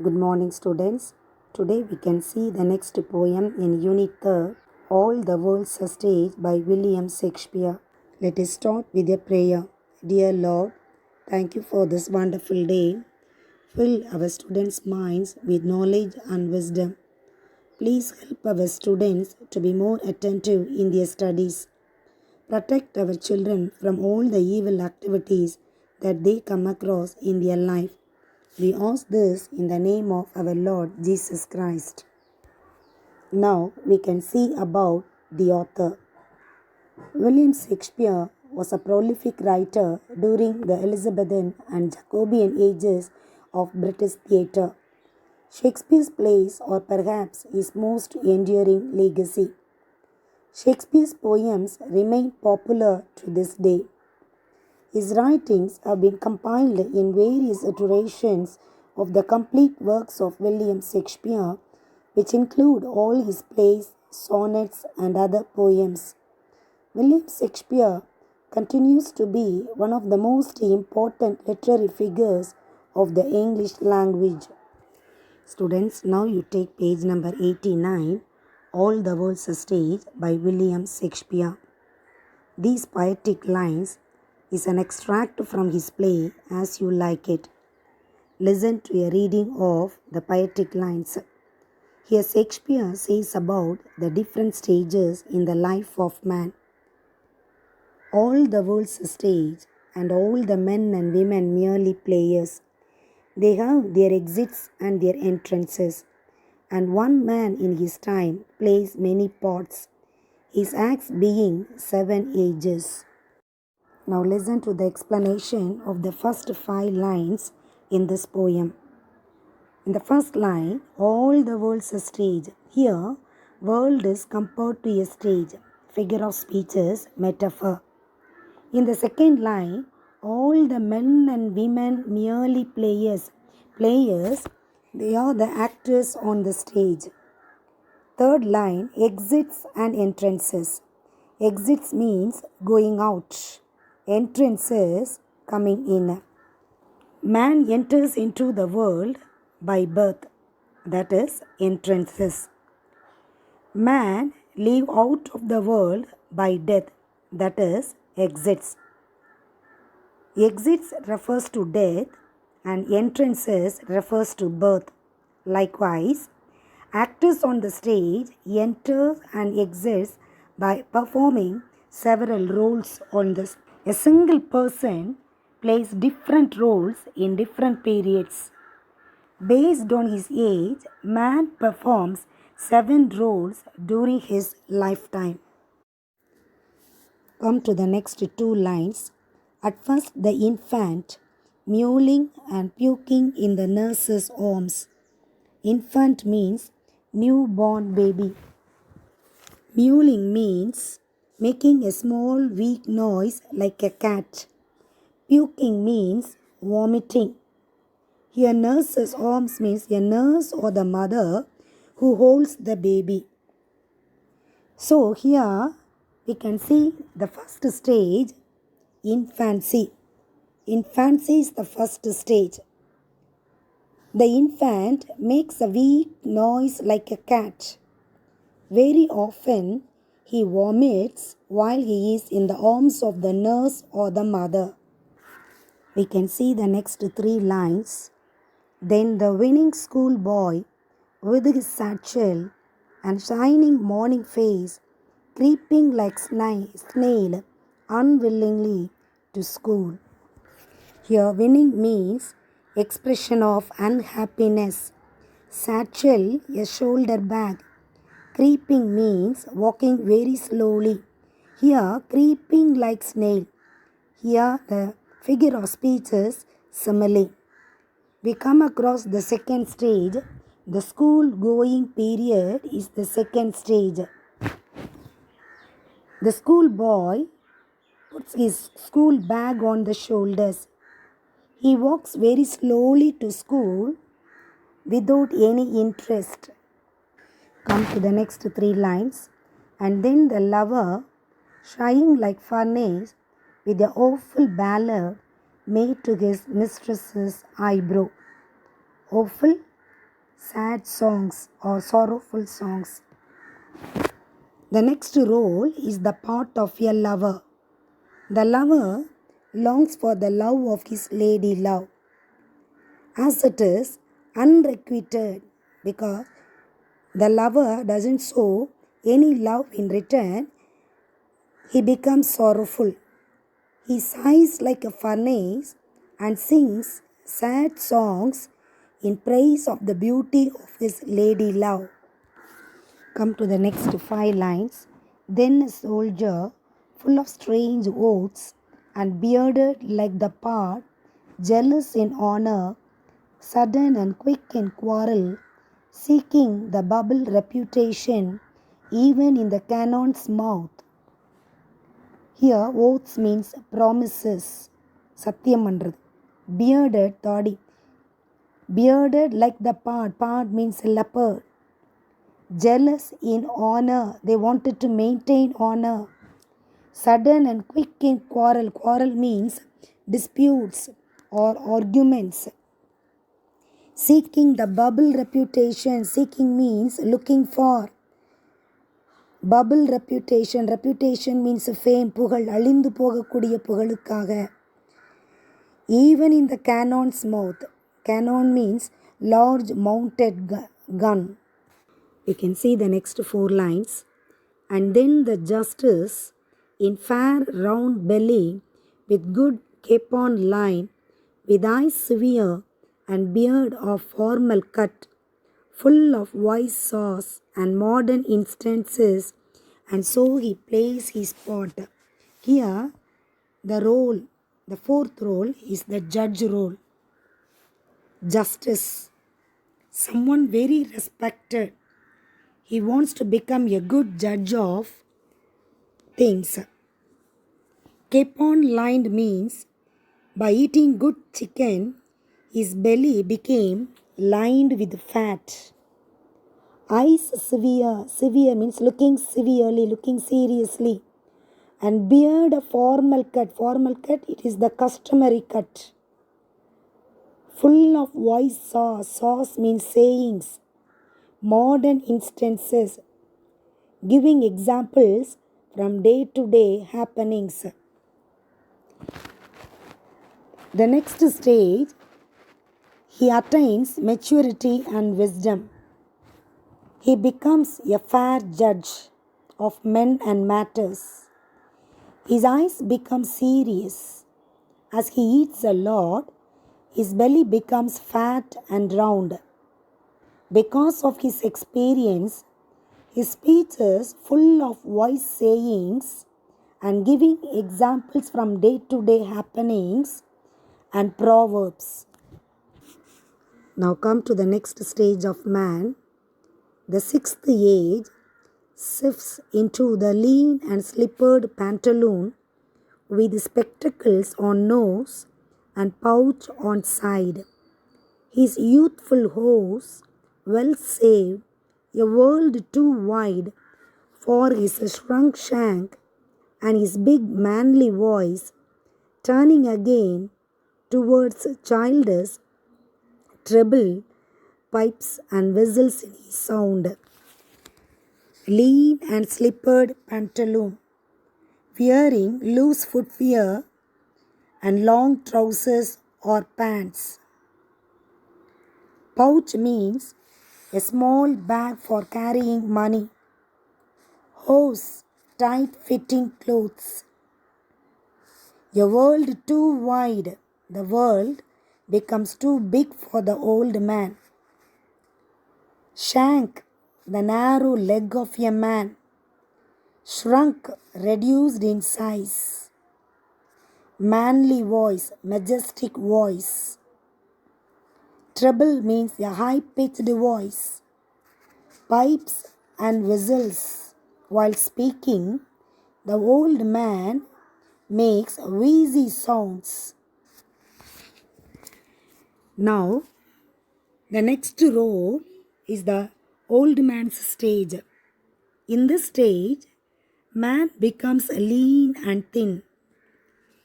Good morning, students. Today we can see the next poem in Unit 3, All the World's a Stage by William Shakespeare. Let us start with a prayer. Dear Lord, thank you for this wonderful day. Fill our students' minds with knowledge and wisdom. Please help our students to be more attentive in their studies. Protect our children from all the evil activities that they come across in their life. We ask this in the name of our Lord Jesus Christ. Now we can see about the author. William Shakespeare was a prolific writer during the Elizabethan and Jacobean ages of British theatre. Shakespeare's plays are perhaps his most enduring legacy. Shakespeare's poems remain popular to this day. His writings have been compiled in various iterations of the complete works of William Shakespeare, which include all his plays, sonnets, and other poems. William Shakespeare continues to be one of the most important literary figures of the English language. Students, now you take page number 89, All the World's a Stage by William Shakespeare. These poetic lines is an extract from his play As You Like It. Listen to a reading of the poetic lines. Here Shakespeare says about the different stages in the life of man. All the world's a stage, and all the men and women merely players. They have their exits and their entrances, and one man in his time plays many parts, his acts being 7 ages. Now listen to the explanation of the first 5 lines in this poem. In the first line, all the world's a stage. Here, world is compared to a stage, figure of speech is metaphor. In the second line, all the men and women merely players. Players, they are the actors on the stage. Third line, exits and entrances. Exits means going out. Entrances, coming in. Man enters into the world by birth, that is entrances. Man leave out of the world by death, that is exits. Exits refers to death and entrances refers to birth. Likewise, actors on the stage enter and exit by performing several roles on the stage. A single person plays different roles in different periods. Based on his age, man performs 7 roles during his lifetime. Come to the next 2 lines. At first, the infant, mewling and puking in the nurse's arms. Infant means newborn baby. Mewling means making a small weak noise like a cat. Puking means vomiting. Here nurse's arms means a nurse or the mother who holds the baby. So here we can see the first stage, infancy. Infancy is the first stage. The infant makes a weak noise like a cat. Very often he vomits while he is in the arms of the nurse or the mother. We can see the next 3 lines. Then the winning schoolboy with his satchel and shining morning face, creeping like snail unwillingly to school. Here winning means expression of unhappiness. Satchel, a shoulder bag. Creeping means walking very slowly. Here creeping like snail. Here the figure of speech is simile. We come across the second stage. The school going period is the second stage. The schoolboy puts his school bag on the shoulders. He walks very slowly to school without any interest. Come to the next 3 lines. And then the lover, shying like furnace, with the awful ballad made to his mistress's eyebrow. Awful sad songs or sorrowful songs. The next role is the part of a lover. The lover longs for the love of his lady love, as it is unrequited, because the lover doesn't show any love in return. He becomes sorrowful. He sighs like a furnace and sings sad songs in praise of the beauty of his lady love. Come to the next 5 lines. Then a soldier, full of strange oaths and bearded like the part, jealous in honor, sudden and quick in quarrel, seeking the bubble reputation even in the cannon's mouth. Here, oaths means promises. Satyam pandrathu. Bearded, thodi. Bearded like the part means leopard. Jealous in honor, they wanted to maintain honor. Sudden and quick in quarrel. Quarrel means disputes or arguments. Seeking the bubble reputation. Seeking means looking for. Bubble reputation. Reputation means fame, புகழ், அழிந்து போகக்கூடிய புகழுக்காக. Even in the cannon's mouth. Cannon means large mounted gun. You can see the next 4 lines. And then the justice in fair round belly with good capon line, with eyes severe and beard of formal cut, full of wise sauce and modern instances, and so he plays his part. Here, the fourth role is the judge role. Justice, someone very respected. He wants to become a good judge of things. Capon lined means by eating good chicken, his belly became lined with fat. Eyes severe. Severe means looking severely, looking seriously. And beard a formal cut. Formal cut, it is the customary cut. Full of wise sauce. Sauce means sayings. Modern instances. Giving examples from day-to-day happenings. The next stage, he attains maturity and wisdom. He becomes a fair judge of men and matters. His eyes become serious. As he eats a lot, his belly becomes fat and round. Because of his experience, his speech is full of wise sayings and giving examples from day-to-day happenings and proverbs. Now come to the next stage of man. The sixth age sifts into the lean and slippered pantaloon with spectacles on nose and pouch on side. His youthful horse, well saved, a world too wide for his shrunk shank, and his big manly voice, turning again towards childish treble pipes and whistles in his sound. Lean and slippered pantaloon, wearing loose footwear and long trousers or pants. Pouch means a small bag for carrying money. Hose, tight-fitting clothes. A world too wide, the world becomes too big for the old man. Shank, the narrow leg of a man. Shrunk, reduced in size. Manly voice, majestic voice. Treble means a high-pitched voice. Pipes and whistles. While speaking, the old man makes wheezy sounds. Now, the next row is the old man's stage. In this stage, man becomes lean and thin.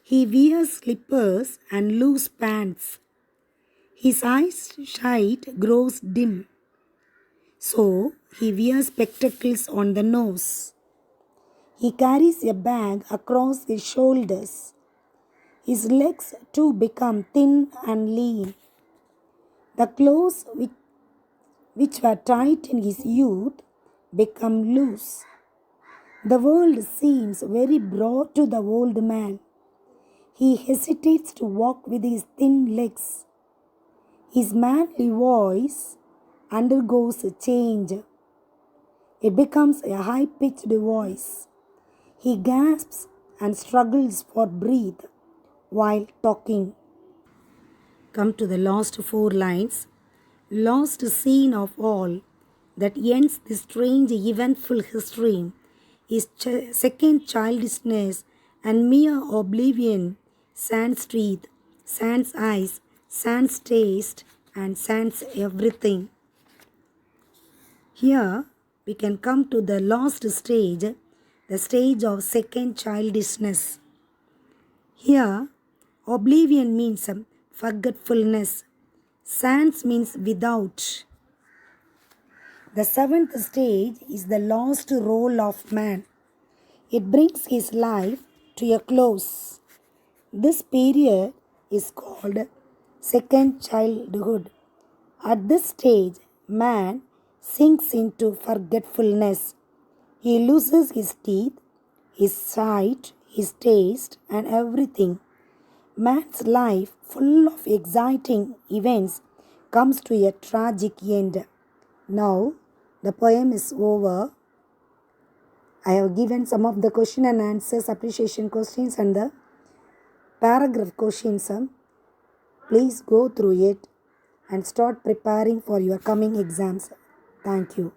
He wears slippers and loose pants. His eyesight grows dim. So he wears spectacles on the nose. He carries a bag across his shoulders. His legs too become thin and lean. The clothes which were tight in his youth become loose. The world seems very broad to the old man. He hesitates to walk with his thin legs. His manly voice undergoes a change. It becomes a high-pitched voice. He gasps and struggles for breath while talking. Come to the last 4 lines. Last scene of all that ends this strange eventful history is second childishness and mere oblivion, sans teeth, sans eyes, sans taste, and sans everything. Here we can come to the last stage, the stage of second childishness. Here, oblivion means forgetfulness. Sans means without. The 7th stage is the lost role of man. It brings his life to a close. This period is called second childhood. At this stage, man sinks into forgetfulness. He loses his teeth, his sight, his taste, and everything. Man's life, full of exciting events, comes to a tragic end. Now, the poem is over. I have given some of the question and answers, appreciation questions, and the paragraph questions. Please go through it and start preparing for your coming exams. Thank you.